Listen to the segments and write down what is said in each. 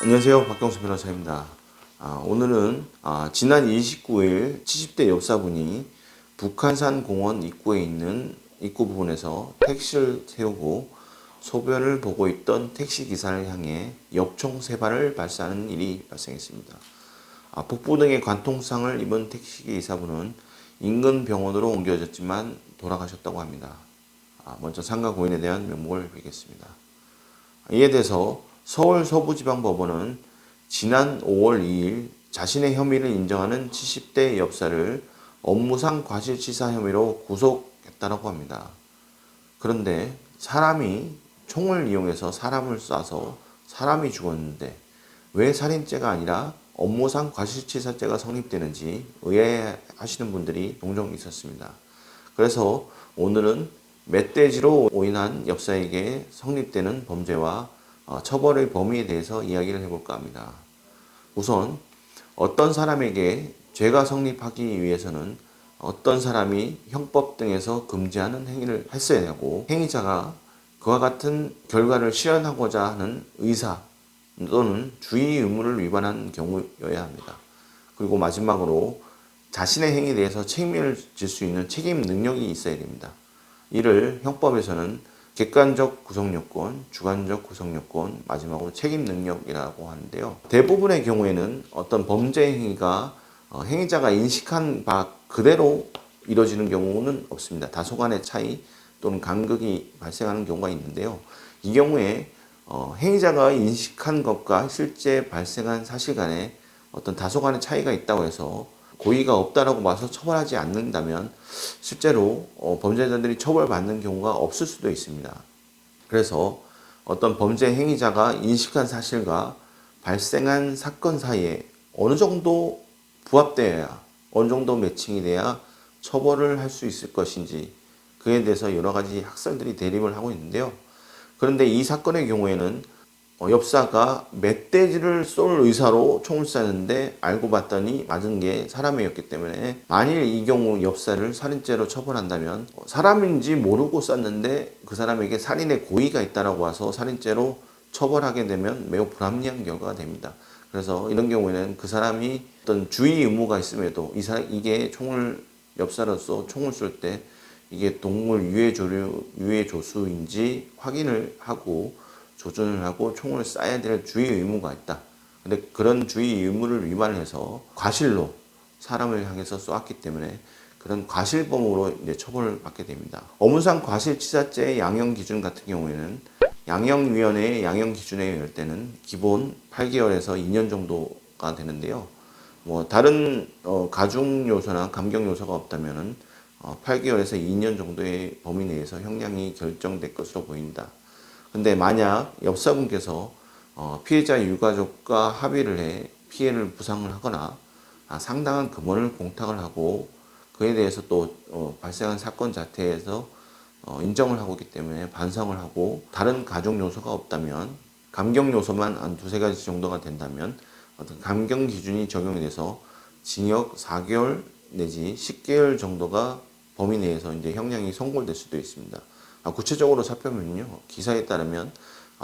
안녕하세요. 박경수 변호사입니다. 오늘은 지난 29일 70대 여사분이 북한산 공원 입구에 있는 입구 부분에서 택시를 세우고 소변을 보고 있던 택시기사를 향해 엽총 3발을 발사하는 일이 발생했습니다. 복부 등의 관통상을 입은 택시기사분은 인근 병원으로 옮겨졌지만 돌아가셨다고 합니다. 먼저 상가 고인에 대한 면목을 뵙겠습니다. 이에 대해서 서울 서부지방법원은 지난 5월 2일 자신의 혐의를 인정하는 70대 여사를 업무상 과실치사 혐의로 구속했다고 합니다. 그런데 사람이 총을 이용해서 사람을 쏴서 사람이 죽었는데 왜 살인죄가 아니라 업무상 과실치사죄가 성립되는지 의아해하시는 분들이 종종 있었습니다. 그래서 오늘은 멧돼지로 오인한 여사에게 성립되는 범죄와 처벌의 범위에 대해서 이야기를 해볼까 합니다. 우선 어떤 사람에게 죄가 성립하기 위해서는 어떤 사람이 형법 등에서 금지하는 행위를 했어야 하고 행위자가 그와 같은 결과를 실현하고자 하는 의사 또는 주의 의무를 위반한 경우여야 합니다. 그리고 마지막으로 자신의 행위에 대해서 책임을 질 수 있는 책임 능력이 있어야 됩니다. 이를 형법에서는 객관적 구성요건, 주관적 구성요건, 마지막으로 책임 능력이라고 하는데요. 대부분의 경우에는 어떤 범죄 행위가 행위자가 인식한 바 그대로 이루어지는 경우는 없습니다. 다소간의 차이 또는 간극이 발생하는 경우가 있는데요. 이 경우에 행위자가 인식한 것과 실제 발생한 사실 간에 어떤 다소간의 차이가 있다고 해서 고의가 없다라고 봐서 처벌하지 않는다면 실제로 범죄자들이 처벌받는 경우가 없을 수도 있습니다. 그래서 어떤 범죄 행위자가 인식한 사실과 발생한 사건 사이에 어느 정도 부합되어야, 어느 정도 매칭이 돼야 처벌을 할 수 있을 것인지 그에 대해서 여러 가지 학설들이 대립을 하고 있는데요. 그런데 이 사건의 경우에는 엽사가 멧돼지를 쏠 의사로 총을 쐈는데 알고 봤더니 맞은 게 사람이었기 때문에 만일 이 경우 엽사를 살인죄로 처벌한다면 사람인지 모르고 쐈는데 그 사람에게 살인의 고의가 있다라고 해서 살인죄로 처벌하게 되면 매우 불합리한 결과가 됩니다. 그래서 이런 경우에는 그 사람이 어떤 주의 의무가 있음에도 이게 엽사로서 총을 쏠 때 이게 동물 유해 조수인지 확인을 하고 조준을 하고 총을 쏴야 될 주의 의무가 있다. 근데 그런 주의 의무를 위반해서 과실로 사람을 향해서 쏘았기 때문에 그런 과실범으로 이제 처벌을 받게 됩니다. 업무상 과실치사죄의 양형 기준 같은 경우에는 양형위원회의 양형 기준에 의할 때는 기본 8개월에서 2년 정도가 되는데요. 다른 가중 요소나 감경 요소가 없다면은 8개월에서 2년 정도의 범위 내에서 형량이 결정될 것으로 보인다. 근데 만약 엽사분께서 피해자 유가족과 합의를 해 피해를 부상을 하거나 상당한 금원을 공탁을 하고 그에 대해서 또 발생한 사건 자체에서 인정을 하고 있기 때문에 반성을 하고 다른 가족 요소가 없다면 감경 요소만 한 2-3가지 정도가 된다면 어떤 감경 기준이 적용이 돼서 징역 4개월 내지 10개월 정도가 범위 내에서 이제 형량이 선고될 수도 있습니다. 구체적으로 살펴보면요. 기사에 따르면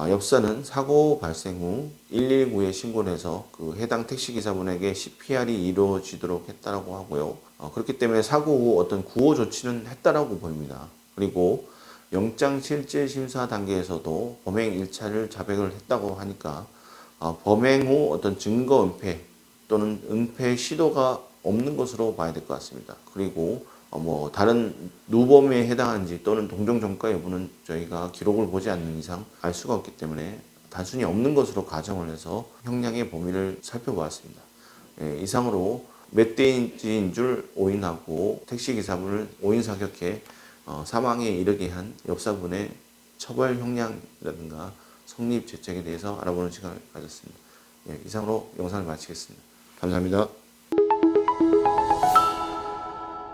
엽사는 사고 발생 후 119에 신고를 해서 그 해당 택시기사분에게 CPR이 이루어지도록 했다라고 하고요. 그렇기 때문에 사고 후 어떤 구호 조치는 했다라고 보입니다. 그리고 영장실질심사 단계에서도 범행 1차를 자백을 했다고 하니까 범행 후 어떤 증거 은폐 또는 은폐 시도가 없는 것으로 봐야 될 것 같습니다. 그리고 다른 누범에 해당하는지 또는 동종 전과 여부는 저희가 기록을 보지 않는 이상 알 수가 없기 때문에 단순히 없는 것으로 가정을 해서 형량의 범위를 살펴보았습니다. 이상으로 멧돼지인 줄 오인하고 택시기사분을 오인 사격해 사망에 이르게 한 엽사분의 처벌 형량이라든가 성립 죄책에 대해서 알아보는 시간을 가졌습니다. 이상으로 영상을 마치겠습니다. 감사합니다.